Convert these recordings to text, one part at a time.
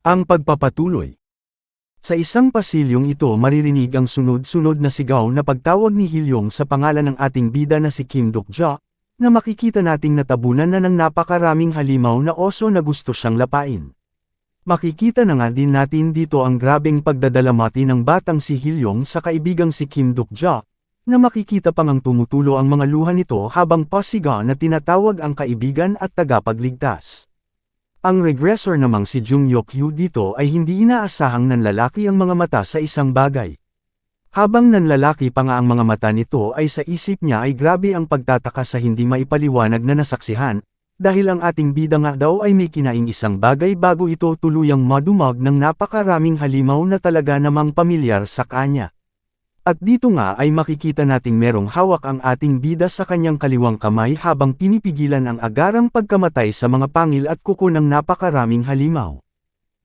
Ang pagpapatuloy. Sa isang pasilyong ito maririnig ang sunod-sunod na sigaw na pagtawag ni Hilyong sa pangalan ng ating bida na si Kim Duk-ja, na makikita nating natabunan na ng napakaraming halimaw na oso na gusto siyang lapain. Makikita na nga din natin dito ang grabeng pagdadalamati ng batang si Hilyong sa kaibigang si Kim Duk-ja, na makikita pang ang tumutulo ang mga luha nito habang pasiga na tinatawag ang kaibigan at tagapagligtas. Ang regressor namang si Jung Yok-yu dito ay hindi inaasahang nanlalaki ang mga mata sa isang bagay. Habang nanlalaki pa nga ang mga mata nito ay sa isip niya ay grabe ang pagtataka sa hindi maipaliwanag na nasaksihan, dahil ang ating bida nga daw ay may kinaing isang bagay bago ito tuluyang madumag ng napakaraming halimaw na talaga namang pamilyar sa kanya. At dito nga ay makikita nating merong hawak ang ating bida sa kanyang kaliwang kamay habang pinipigilan ang agarang pagkamatay sa mga pangil at kuko ng napakaraming halimaw.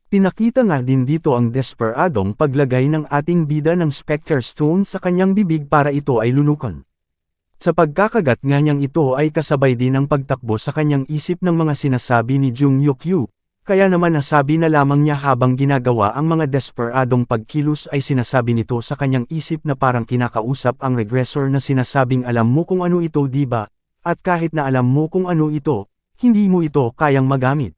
Pinakita nga din dito ang desperadong paglagay ng ating bida ng Spectre Stone sa kanyang bibig para ito ay lunukan. Sa pagkakagat nga niyang ito ay kasabay din ang pagtakbo sa kanyang isip ng mga sinasabi ni Jung Yok-yu, kaya naman nasabi na lamang niya habang ginagawa ang mga desperadong pagkilos ay sinasabi nito sa kanyang isip na parang kinakausap ang regressor na sinasabing alam mo kung ano ito diba, at kahit na alam mo kung ano ito, hindi mo ito kayang magamit.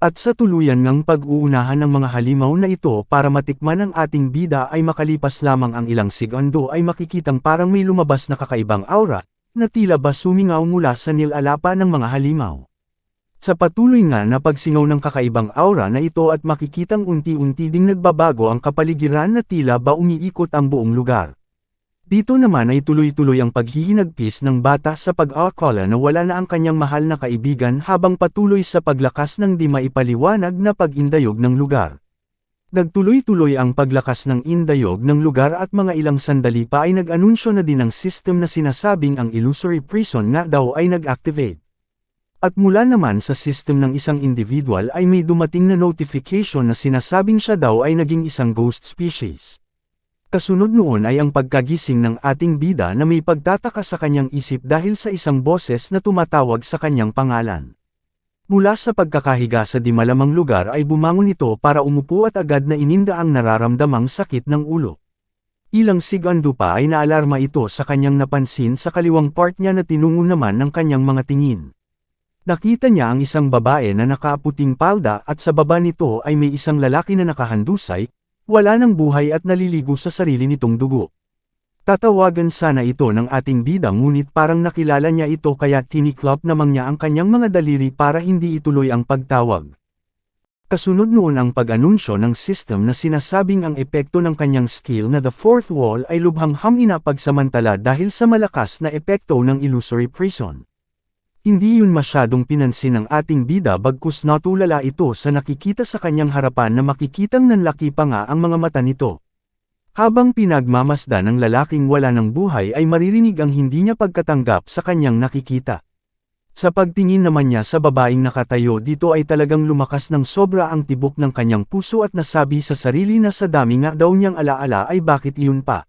At sa tuluyan ngang pag-uunahan ng mga halimaw na ito para matikman ang ating bida ay makalipas lamang ang ilang segundo ay makikitang parang may lumabas na kakaibang aura, na tila ba sumingaw mula sa nilalapa ng mga halimaw. Sa patuloy nga na pagsingaw ng kakaibang aura na ito at makikitang unti-unti ding nagbabago ang kapaligiran na tila ba umiikot ang buong lugar. Dito naman ay tuloy-tuloy ang paghihinagpis ng bata sa pag-akala na wala na ang kanyang mahal na kaibigan habang patuloy sa paglakas ng di maipaliwanag na pag-indayog ng lugar. Nagtuloy-tuloy ang paglakas ng indayog ng lugar at mga ilang sandali pa ay nag-anunsyo na din ang system na sinasabing ang illusory prison nga daw ay nag-activate. At mula naman sa system ng isang individual ay may dumating na notification na sinasabing siya daw ay naging isang ghost species. Kasunod noon ay ang pagkagising ng ating bida na may pagtataka sa kanyang isip dahil sa isang boses na tumatawag sa kanyang pangalan. Mula sa pagkakahiga sa di malamang lugar ay bumangon ito para umupo at agad na ininda ang nararamdamang sakit ng ulo. Ilang segundo pa ay naalarma ito sa kanyang napansin sa kaliwang part niya na tinungo naman ng kanyang mga tingin. Nakita niya ang isang babae na nakaputing palda at sa baba nito ay may isang lalaki na nakahandusay, wala ng buhay at naliligo sa sarili nitong dugo. Tatawagan sana ito ng ating bida ngunit parang nakilala niya ito kaya tiniklop namang niya ang kanyang mga daliri para hindi ituloy ang pagtawag. Kasunod noon ang pag-anunsyo ng system na sinasabing ang epekto ng kanyang skill na the fourth wall ay lubhang-ham inapagsamantala dahil sa malakas na epekto ng illusory prison. Hindi yun masyadong pinansin ng ating bida bagkus natulala ito sa nakikita sa kanyang harapan na makikitang nanlaki pa nga ang mga mata nito. Habang pinagmamasdan ng lalaking wala ng buhay ay maririnig ang hindi niya pagkatanggap sa kanyang nakikita. Sa pagtingin naman niya sa babaeng nakatayo dito ay talagang lumakas ng sobra ang tibok ng kanyang puso at nasabi sa sarili na sa dami nga daw niyang alaala ay bakit iyon pa.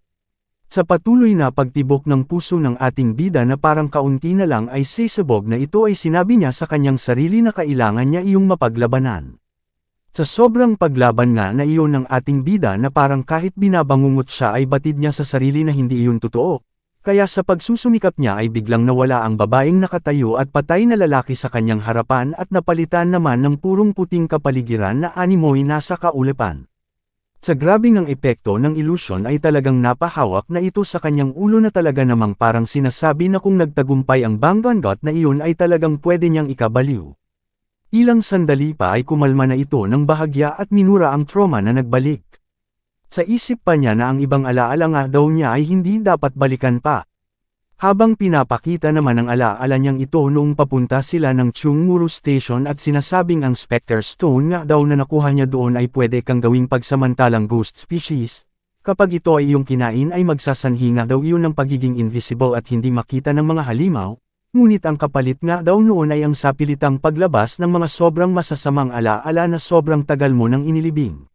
Sa patuloy na pagtibok ng puso ng ating bida na parang kaunti na lang ay sisabog na ito ay sinabi niya sa kanyang sarili na kailangan niya iyong mapaglabanan. Sa sobrang paglaban nga na iyon ng ating bida na parang kahit binabangungot siya ay batid niya sa sarili na hindi iyon totoo, kaya sa pagsusumikap niya ay biglang nawala ang babaeng nakatayo at patay na lalaki sa kanyang harapan at napalitan naman ng purong puting kapaligiran na animoy nasa kaulapan. Sa grabe ng epekto ng ilusyon ay talagang napahawak na ito sa kanyang ulo na talaga namang parang sinasabi na kung nagtagumpay ang bangbangot na iyon ay talagang pwede niyang ikabaliw. Ilang sandali pa ay kumalma na ito ng bahagya at minura ang trauma na nagbalik. Sa isip pa niya na ang ibang alaala nga daw niya ay hindi dapat balikan pa. Habang pinapakita naman ang alaala niyang ito noong papunta sila ng Chungmuru Station at sinasabing ang Spectre Stone nga daw na nakuha niya doon ay pwede kang gawing pagsamantalang ghost species, kapag ito ay iyong kinain ay magsasanhi nga daw iyon ng pagiging invisible at hindi makita ng mga halimaw, ngunit ang kapalit nga daw noon ay ang sapilitang paglabas ng mga sobrang masasamang alaala na sobrang tagal mo nang inilibing.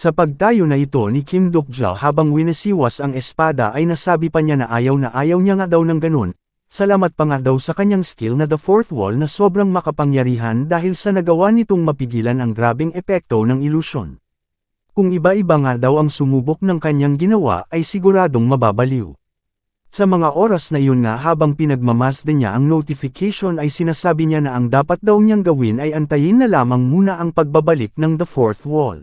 Sa pagtayo na ito ni Kim Duk-ja habang winasiwas ang espada ay nasabi pa niya na ayaw niya nga daw ng ganun, salamat pa nga daw sa kanyang skill na the fourth wall na sobrang makapangyarihan dahil sa nagawa nitong mapigilan ang grabeng epekto ng ilusyon. Kung iba-iba nga daw ang sumubok ng kanyang ginawa ay siguradong mababaliw. Sa mga oras na iyon nga habang pinagmamasdan niya ang notification ay sinasabi niya na ang dapat daw niyang gawin ay antayin na lamang muna ang pagbabalik ng the fourth wall.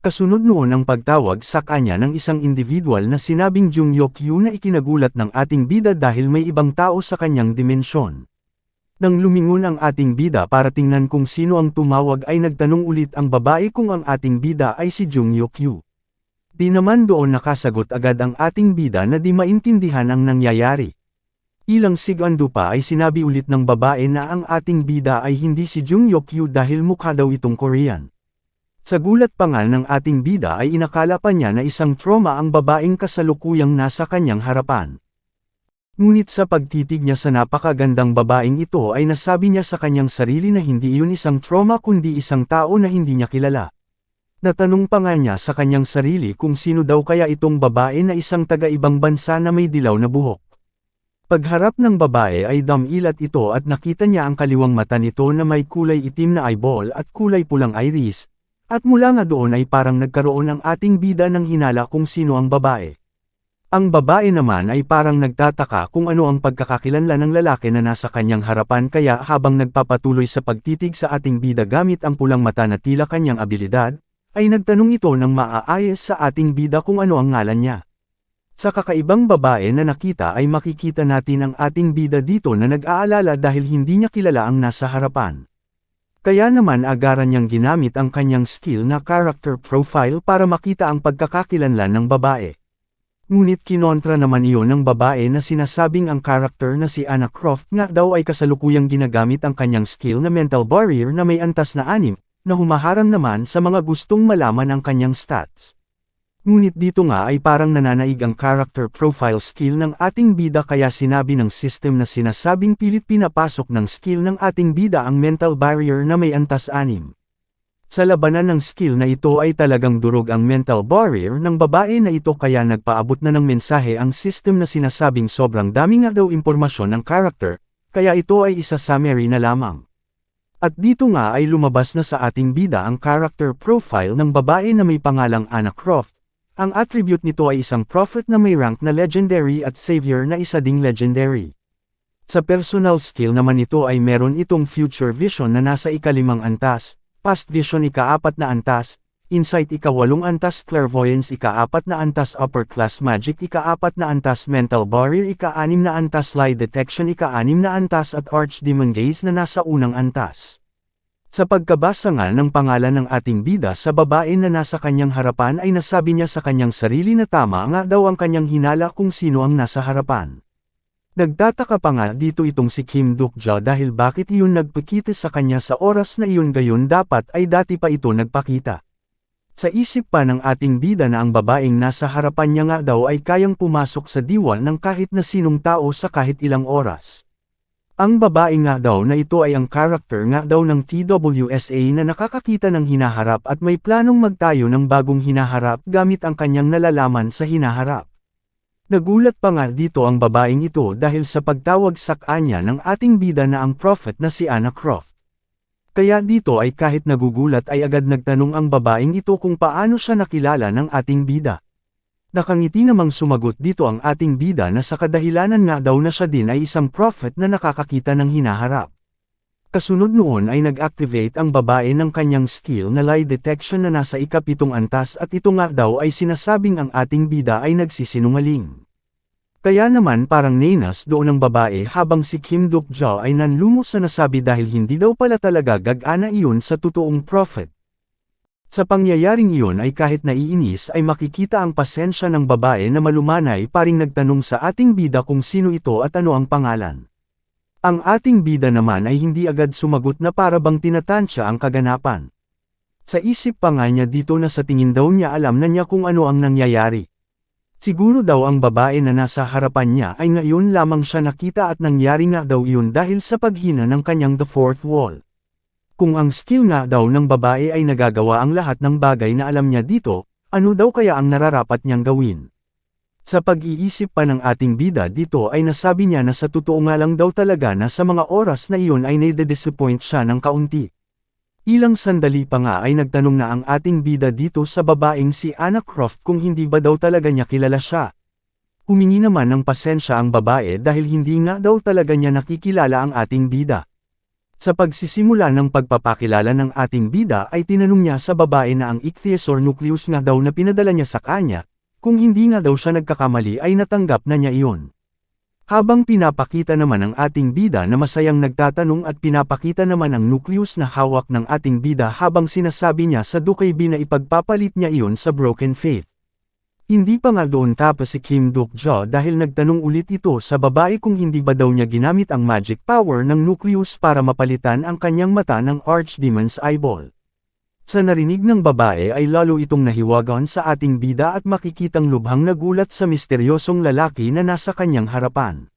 Kasunod noon ang pagtawag sa kanya ng isang individual na sinabing Jung Yok-yu na ikinagulat ng ating bida dahil may ibang tao sa kanyang dimensyon. Nang lumingon ang ating bida para tingnan kung sino ang tumawag ay nagtanong ulit ang babae kung ang ating bida ay si Jung Yok-yu. Di naman doon nakasagot agad ang ating bida na di maintindihan ang nangyayari. Ilang segundo pa ay sinabi ulit ng babae na ang ating bida ay hindi si Jung Yok-yu dahil mukha daw itong Korean. Sa gulat pa nga ng ating bida ay inakala pa niya na isang trauma ang babaeng kasalukuyang nasa kanyang harapan. Ngunit sa pagtitig niya sa napakagandang babaeng ito ay nasabi niya sa kanyang sarili na hindi iyon isang trauma kundi isang tao na hindi niya kilala. Natanong pa nga niya sa kanyang sarili kung sino daw kaya itong babae na isang taga-ibang bansa na may dilaw na buhok. Pagharap ng babae ay damilat ito at nakita niya ang kaliwang mata nito na may kulay itim na eyeball at kulay pulang iris, at mula nga doon ay parang nagkaroon ang ating bida ng hinala kung sino ang babae. Ang babae naman ay parang nagtataka kung ano ang pagkakakilanlan ng lalaki na nasa kanyang harapan kaya habang nagpapatuloy sa pagtitig sa ating bida gamit ang pulang mata na tila kanyang abilidad, ay nagtanong ito ng maaayos sa ating bida kung ano ang ngalan niya. Sa kakaibang babae na nakita ay makikita natin ang ating bida dito na nag-aalala dahil hindi niya kilala ang nasa harapan. Kaya naman agaran niyang ginamit ang kanyang skill na character profile para makita ang pagkakakilanlan ng babae. Ngunit kinontra naman iyon ng babae na sinasabing ang character na si Anna Croft nga daw ay kasalukuyang ginagamit ang kanyang skill na mental barrier na may antas na 6, na humaharang naman sa mga gustong malaman ang kanyang stats. Ngunit dito nga ay parang nananaig ang character profile skill ng ating bida kaya sinabi ng system na sinasabing pilit pinapasok ng skill ng ating bida ang mental barrier na may antas 6. Sa labanan ng skill na ito ay talagang durog ang mental barrier ng babae na ito kaya nagpaabot na ng mensahe ang system na sinasabing sobrang dami nga daw impormasyon ng character, kaya ito ay isa summary na lamang. At dito nga ay lumabas na sa ating bida ang character profile ng babae na may pangalang Anna Croft. Ang attribute nito ay isang prophet na may rank na legendary at savior na isa ding legendary. Sa personal skill naman ito ay meron itong future vision na nasa ika-5 antas, past vision ika-4 na antas, insight ika-8 antas, clairvoyance ika-4 na antas, upper class magic ika-4 na antas, mental barrier ika-6 na antas, lie detection ika-6 na antas at archdemon gaze na nasa unang antas. Sa pagkabasa nga ng pangalan ng ating bida sa babae na nasa kanyang harapan ay nasabi niya sa kanyang sarili na tama nga daw ang kanyang hinala kung sino ang nasa harapan. Nagtataka pa nga dito itong si Kim Duk-ja dahil bakit iyon nagpakita sa kanya sa oras na iyon gayon dapat ay dati pa ito nagpakita. Sa isip pa ng ating bida na ang babaeng nasa harapan niya nga daw ay kayang pumasok sa diwa ng kahit na sinong tao sa kahit ilang oras. Ang babae nga daw na ito ay ang character nga daw ng TWSA na nakakakita ng hinaharap at may planong magtayo ng bagong hinaharap gamit ang kanyang nalalaman sa hinaharap. Nagulat pa nga dito ang babaeng ito dahil sa pagtawag sa kanya ng ating bida na ang prophet na si Anna Croft. Kaya dito ay kahit nagugulat ay agad nagtanong ang babaeng ito kung paano siya nakilala ng ating bida. Nakangiti namang sumagot dito ang ating bida na sa kadahilanan nga daw na siya din ay isang prophet na nakakakita ng hinaharap. Kasunod noon ay nag-activate ang babae ng kanyang skill na lie detection na nasa ika-7 antas at ito nga daw ay sinasabing ang ating bida ay nagsisinungaling. Kaya naman parang nenas doon ang babae habang si Kim Duk-ja ay nanlumos sa nasabi dahil hindi daw pala talaga gagana iyon sa totoong prophet. Sa pangyayaring iyon ay kahit naiinis ay makikita ang pasensya ng babae na malumanay paring nagtanong sa ating bida kung sino ito at ano ang pangalan. Ang ating bida naman ay hindi agad sumagot na para bang tinatansya ang kaganapan. Sa isip pa nga niya dito na sa tingin daw niya alam na niya kung ano ang nangyayari. Siguro daw ang babae na nasa harapan niya ay ngayon lamang siya nakita at nangyari nga daw iyon dahil sa paghina ng kanyang the fourth wall. Kung ang skill nga daw ng babae ay nagagawa ang lahat ng bagay na alam niya dito, ano daw kaya ang nararapat niyang gawin? Sa pag-iisip pa ng ating bida dito ay nasabi niya na sa totoo nga lang daw talaga na sa mga oras na iyon ay nade-disappoint siya ng kaunti. Ilang sandali pa nga ay nagtanong na ang ating bida dito sa babaeng si Anna Croft kung hindi ba daw talaga niya kilala siya. Humingi naman ng pasensya ang babae dahil hindi nga daw talaga niya nakikilala ang ating bida. Sa pagsisimula ng pagpapakilala ng ating bida ay tinanong niya sa babae na ang ichthyosaur nucleus nga daw na pinadala niya sa kanya, kung hindi nga daw siya nagkakamali ay natanggap na niya iyon. Habang pinapakita naman ang ating bida na masayang nagtatanong at pinapakita naman ang nucleus na hawak ng ating bida habang sinasabi niya sa Dokkaebi na ipagpapalit niya iyon sa Broken Faith. Hindi pa nga doon tapos si Kim Dokja dahil nagtanong ulit ito sa babae kung hindi ba daw niya ginamit ang magic power ng nucleus para mapalitan ang kanyang mata ng Archdemon's eyeball. Sa narinig ng babae ay lalo itong nahiwagan sa ating bida at makikitang lubhang nagulat sa misteryosong lalaki na nasa kanyang harapan.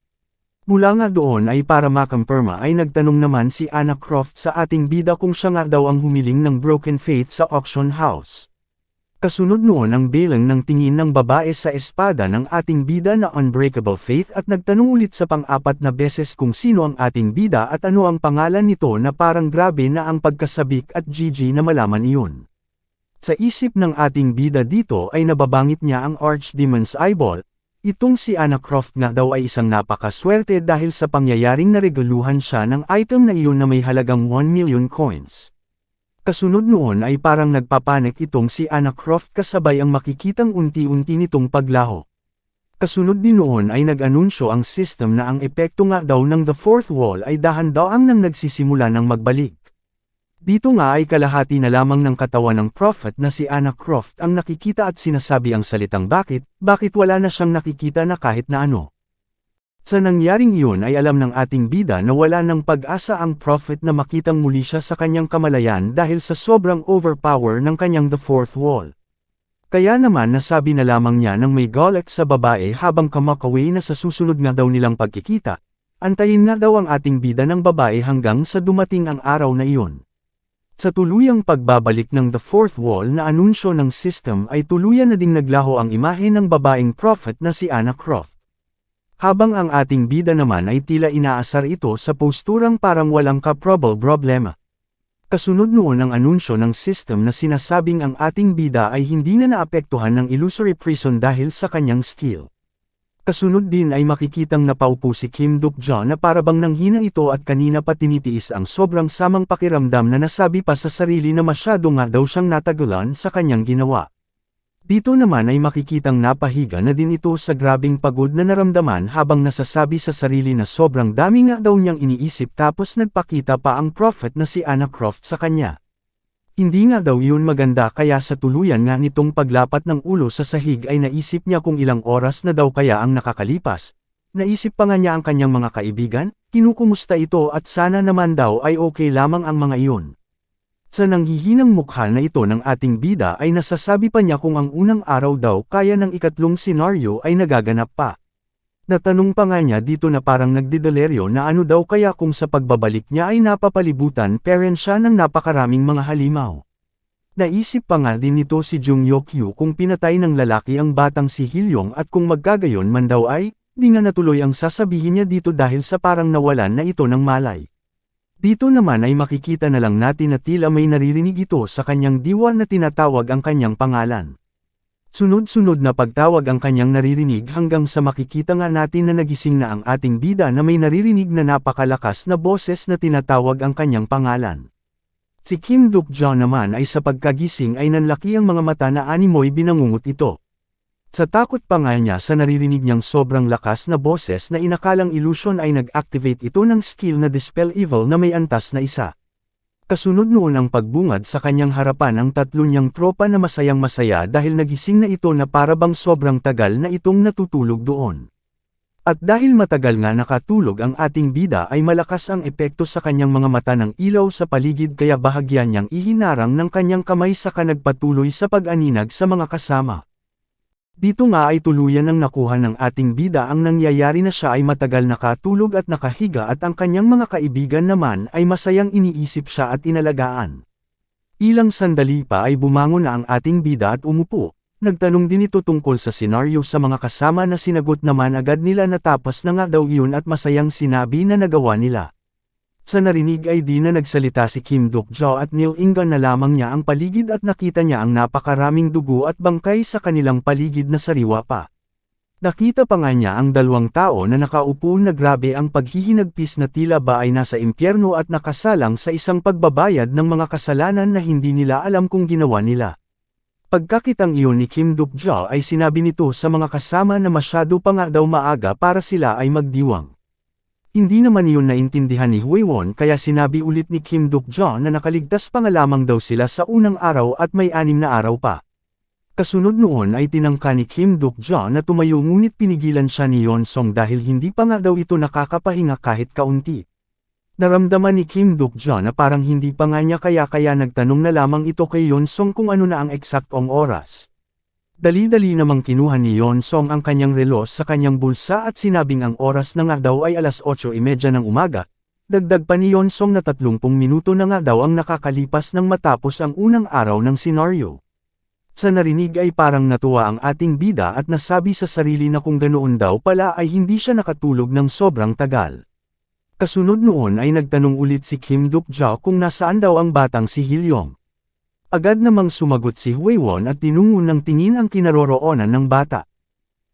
Mula nga doon ay para makampirma ay nagtanong naman si Anna Croft sa ating bida kung siya nga daw ang humiling ng Broken Faith sa auction house. Kasunod noon ang bilang ng tingin ng babae sa espada ng ating bida na Unbreakable Faith at nagtanong ulit sa pang-apat na beses kung sino ang ating bida at ano ang pangalan nito na parang grabe na ang pagkasabik at GG na malaman iyon. Sa isip ng ating bida dito ay nababangit niya ang Archdemon's eyeball. Itong si Anna Croft nga daw ay isang napakaswerte dahil sa pangyayaring naregaluhan siya ng item na iyon na may halagang 1 million coins. Kasunod noon ay parang nagpapanik itong si Anna Croft kasabay ang makikitang unti-unti nitong paglaho. Kasunod din noon ay nag-anunsyo ang system na ang epekto nga daw ng The Fourth Wall ay dahan-daang nang nagsisimula ng magbalik. Dito nga ay kalahati na lamang ng katawan ng prophet na si Anna Croft ang nakikita at sinasabi ang salitang bakit wala na siyang nakikita na kahit na ano. Sa nangyaring iyon ay alam ng ating bida na wala ng pag-asa ang prophet na makitang muli siya sa kanyang kamalayan dahil sa sobrang overpower ng kanyang The Fourth Wall. Kaya naman nasabi na lamang niya ng may galit sa babae habang kamakaway na sa susunod nga daw nilang pagkikita, antayin nga daw ang ating bida ng babae hanggang sa dumating ang araw na iyon. Sa tuluyang pagbabalik ng The Fourth Wall na anunsyo ng system ay tuluyan na ding naglaho ang imahe ng babaeng prophet na si Anna Croft. Habang ang ating bida naman ay tila inaasar ito sa posturang parang walang problema. Kasunod noon ang anunsyo ng system na sinasabing ang ating bida ay hindi na naapektuhan ng illusory prison dahil sa kanyang skill. Kasunod din ay makikitang napaupo si Kim Dokja na parabang nanghina ito at kanina pa tinitiis ang sobrang samang pakiramdam na nasabi pa sa sarili na masyado nga daw siyang natagalan sa kanyang ginawa. Dito naman ay makikitang napahiga na din ito sa grabing pagod na naramdaman habang nasasabi sa sarili na sobrang dami nga daw niyang iniisip tapos nagpakita pa ang prophet na si Anna Croft sa kanya. Hindi nga daw yun maganda kaya sa tuluyan nga nitong paglapat ng ulo sa sahig ay naisip niya kung ilang oras na daw kaya ang nakakalipas. Naisip pa nga niya ang kanyang mga kaibigan, kinukumusta ito at sana naman daw ay okay lamang ang mga iyon. Sa nanghihinang mukha na ito ng ating bida ay nasasabi pa niya kung ang unang araw daw kaya ng ikatlong senaryo ay nagaganap pa. Natanong pa nga niya dito na parang nagdideleryo na ano daw kaya kung sa pagbabalik niya ay napapalibutan parent siya ng napakaraming mga halimaw. Naisip pa nga din nito si Jung Yokyu kung pinatay ng lalaki ang batang si Hilyong at kung maggagayon man daw ay, di nga natuloy ang sasabihin niya dito dahil sa parang nawalan na ito ng malay. Dito naman ay makikita na lang natin na tila may naririnig ito sa kanyang diwa na tinatawag ang kanyang pangalan. Sunod-sunod na pagtawag ang kanyang naririnig hanggang sa makikita nga natin na nagising na ang ating bida na may naririnig na napakalakas na boses na tinatawag ang kanyang pangalan. Si Kim Dokja naman ay sa pagkagising ay nanlaki ang mga mata na animoy binangungot ito. Sa takot pa nga niya sa naririnig niyang sobrang lakas na boses na inakalang illusion ay nag-activate ito ng skill na Dispel Evil na may antas na isa. Kasunod noon ang pagbungad sa kanyang harapan ang tatlo niyang tropa na masayang-masaya dahil nagising na ito na parabang sobrang tagal na itong natutulog doon. At dahil matagal nga nakatulog ang ating bida ay malakas ang epekto sa kanyang mga mata ng ilaw sa paligid kaya bahagya niyang ihinarang ng kanyang kamay saka nagpatuloy sa pag-aninag sa mga kasama. Dito nga ay tuluyan ng nakuha ng ating bida ang nangyayari na siya ay matagal nakatulog at nakahiga at ang kanyang mga kaibigan naman ay masayang iniisip siya at inalagaan. Ilang sandali pa ay bumangon na ang ating bida at umupo. Nagtanong din ito tungkol sa senaryo sa mga kasama na sinagot naman agad nila na tapos na nga daw iyon at masayang sinabi na nagawa nila. Sa narinig ay di na nagsalita si Kim Duk-jo at nilingan na lamang niya ang paligid at nakita niya ang napakaraming dugo at bangkay sa kanilang paligid na sariwa pa. Nakita pa nga niya ang dalawang tao na nakaupo na grabe ang paghihinagpis na tila ba ay nasa impyerno at nakasalang sa isang pagbabayad ng mga kasalanan na hindi nila alam kung ginawa nila. Pagkakitang iyon ni Kim Duk-jo ay sinabi nito sa mga kasama na masyado pa nga daw maaga para sila ay magdiwang. Hindi naman iyon naintindihan ni Hwee-won kaya sinabi ulit ni Kim Duk-jo na nakaligtas pa nga lamang daw sila sa unang araw at may 6 na araw pa. Kasunod noon ay tinangka ni Kim Duk-jo na tumayo ngunit pinigilan siya ni Yeon-song dahil hindi pa nga daw ito nakakapahinga kahit kaunti. Naramdaman ni Kim Duk-jo na parang hindi pa nga niya kaya nagtanong na lamang ito kay Yeon-song kung ano na ang eksaktong oras. Dali-dali namang kinuha ni Yeon-song ang kanyang relo sa kanyang bulsa at sinabing ang oras na nga daw ay 8:30 ng umaga. Dagdag pa ni Yeon-song na 30 minuto na nga daw ang nakakalipas nang matapos ang unang araw ng senaryo. Sa narinig ay parang natuwa ang ating bida at nasabi sa sarili na kung ganoon daw pala ay hindi siya nakatulog ng sobrang tagal. Kasunod noon ay nagtanong ulit si Kim Duk-jo kung nasaan daw ang batang si Hilyong. Agad namang sumagot si Hwee-won at tinungon ng tingin ang kinaroroonan ng bata.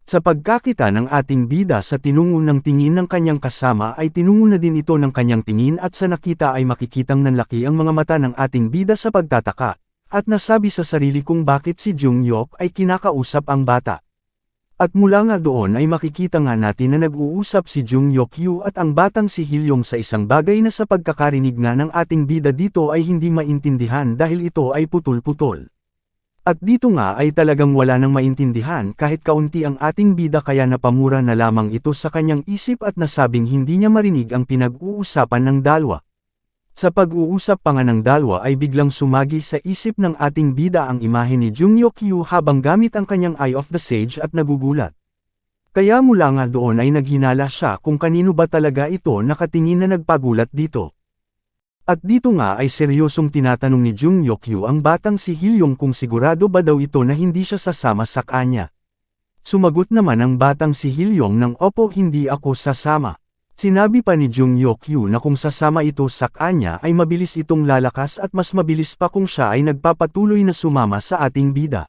Sa pagkakita ng ating bida sa tinungon ng tingin ng kanyang kasama ay tinungon na din ito ng kanyang tingin at sa nakita ay makikitang nanlaki ang mga mata ng ating bida sa pagtataka, at nasabi sa sarili kung bakit si Jung-hyuk ay kinakausap ang bata. At mula nga doon ay makikita nga natin na nag-uusap si Jung-hyuk at ang batang si Hilyong sa isang bagay na sa pagkakarinig nga ng ating bida dito ay hindi maintindihan dahil ito ay putol-putol. At dito nga ay talagang wala nang maintindihan kahit kaunti ang ating bida kaya napamura na lamang ito sa kanyang isip at nasabing hindi niya marinig ang pinag-uusapan ng dalawa. Sa pag-uusap pa nga ng dalawa ay biglang sumagi sa isip ng ating bida ang imahe ni Jung-hyuk habang gamit ang kanyang Eye of the Sage at nagugulat. Kaya mula nga doon ay naghinala siya kung kanino ba talaga ito nakatingin na nagpagulat dito. At dito nga ay seryosong tinatanong ni Jung-hyuk ang batang si Hilyong kung sigurado ba daw ito na hindi siya sasama sa kanya. Sumagot naman ang batang si Hilyong ng opo hindi ako sasama. Sinabi pa ni Jung-hyuk na kung sasama ito sa kanya ay mabilis itong lalakas at mas mabilis pa kung siya ay nagpapatuloy na sumama sa ating bida.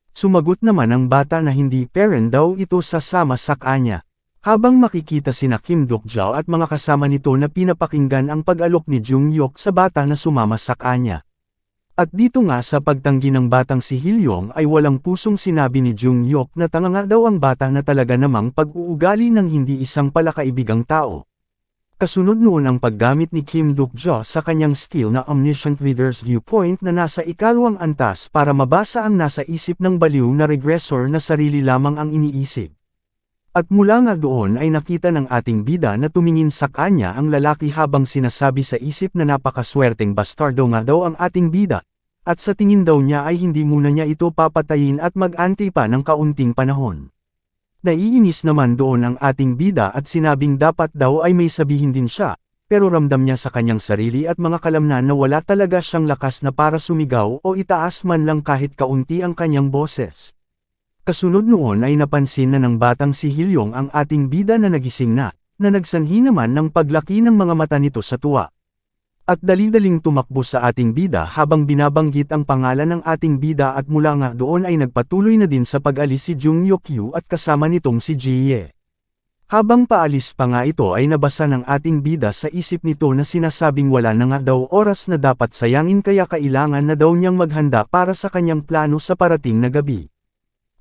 Sumagot naman ang bata na hindi parent daw ito sasama sa kanya. Habang makikita sina Kim Duk-jo at mga kasama nito na pinapakinggan ang pag-alok ni Jung-hyuk sa bata na sumama sa kanya. At dito nga sa pagtanggi ng batang si Hilyong ay walang pusong sinabi ni Jung-hyuk na tanga nga daw ang bata na talaga namang pag-uugali ng hindi isang palakaibigang tao. Kasunod noon ang paggamit ni Kim Duk-jo sa kanyang skill na Omniscient Reader's Viewpoint na nasa ikalawang antas para mabasa ang nasa isip ng baliw na regressor na sarili lamang ang iniisip. At mula nga doon ay nakita ng ating bida na tumingin sa kanya ang lalaki habang sinasabi sa isip na napakaswerteng bastardo nga daw ang ating bida, at sa tingin daw niya ay hindi muna niya ito papatayin at mag-antay pa ng kaunting panahon. Naiinis naman doon ang ating bida at sinabing dapat daw ay may sabihin din siya, pero ramdam niya sa kanyang sarili at mga kalamnan na wala talaga siyang lakas na para sumigaw o itaas man lang kahit kaunti ang kanyang boses. Kasunod noon ay napansin na ng batang si Hilyong ang ating bida na nagising na nagsanhi naman ng paglaki ng mga mata nito sa tuwa. At dali-daling tumakbo sa ating bida habang binabanggit ang pangalan ng ating bida at mula nga doon ay nagpatuloy na din sa pag-alis si Jung-hyuk at kasama nitong si Ji-ye. Habang paalis pa nga ito ay nabasa ng ating bida sa isip nito na sinasabing wala na nga daw oras na dapat sayangin kaya kailangan na daw niyang maghanda para sa kanyang plano sa parating na gabi.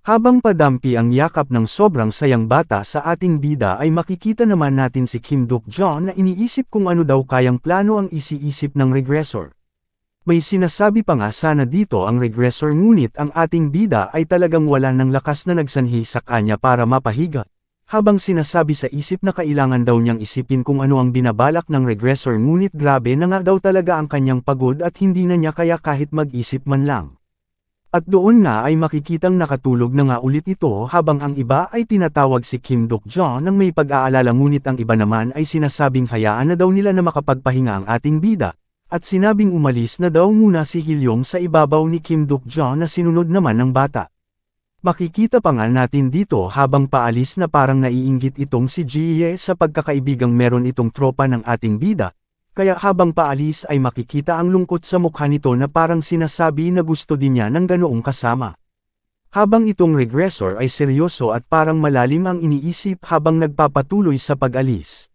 Habang padampi ang yakap ng sobrang sayang bata sa ating bida ay makikita naman natin si Kim Duk-jo na iniisip kung ano daw kayang plano ang isiisip ng regressor. May sinasabi pa nga sana dito ang regressor ngunit ang ating bida ay talagang wala ng lakas na nagsanhi sa kanya para mapahiga. Habang sinasabi sa isip na kailangan daw niyang isipin kung ano ang binabalak ng regressor ngunit grabe na nga daw talaga ang kanyang pagod at hindi na niya kaya kahit mag-isip man lang. At doon nga ay makikitang nakatulog na nga ulit ito habang ang iba ay tinatawag si Kim Duk-jo nang may pag-aalala ngunit ang iba naman ay sinasabing hayaan na daw nila na makapagpahinga ang ating bida, at sinabing umalis na daw muna si Hilyong sa ibabaw ni Kim Duk-jo na sinunod naman ng bata. Makikita pa nga natin dito habang paalis na parang naiinggit itong si Jie sa pagkakaibigang meron itong tropa ng ating bida, kaya habang paalis ay makikita ang lungkot sa mukha nito na parang sinasabi na gusto din niya ng ganoong kasama. Habang itong regressor ay seryoso at parang malalim ang iniisip habang nagpapatuloy sa pag-alis.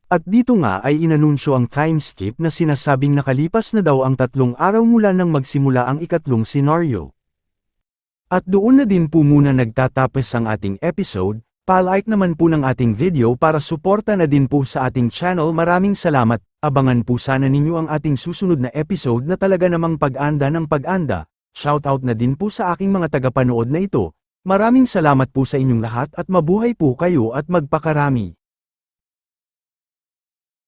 At dito nga ay inanunsyo ang time skip na sinasabing nakalipas na daw ang 3 araw mula nang magsimula ang ikatlong senaryo. At doon na din po muna nagtatapos ang ating episode, pa-like naman po ng ating video para suporta na din po sa ating channel. Maraming salamat, abangan po sana ninyo ang ating susunod na episode na talaga namang pag-anda ng pag-anda. Shoutout na din po sa aking mga tagapanood na ito. Maraming salamat po sa inyong lahat at mabuhay po kayo at magpakarami.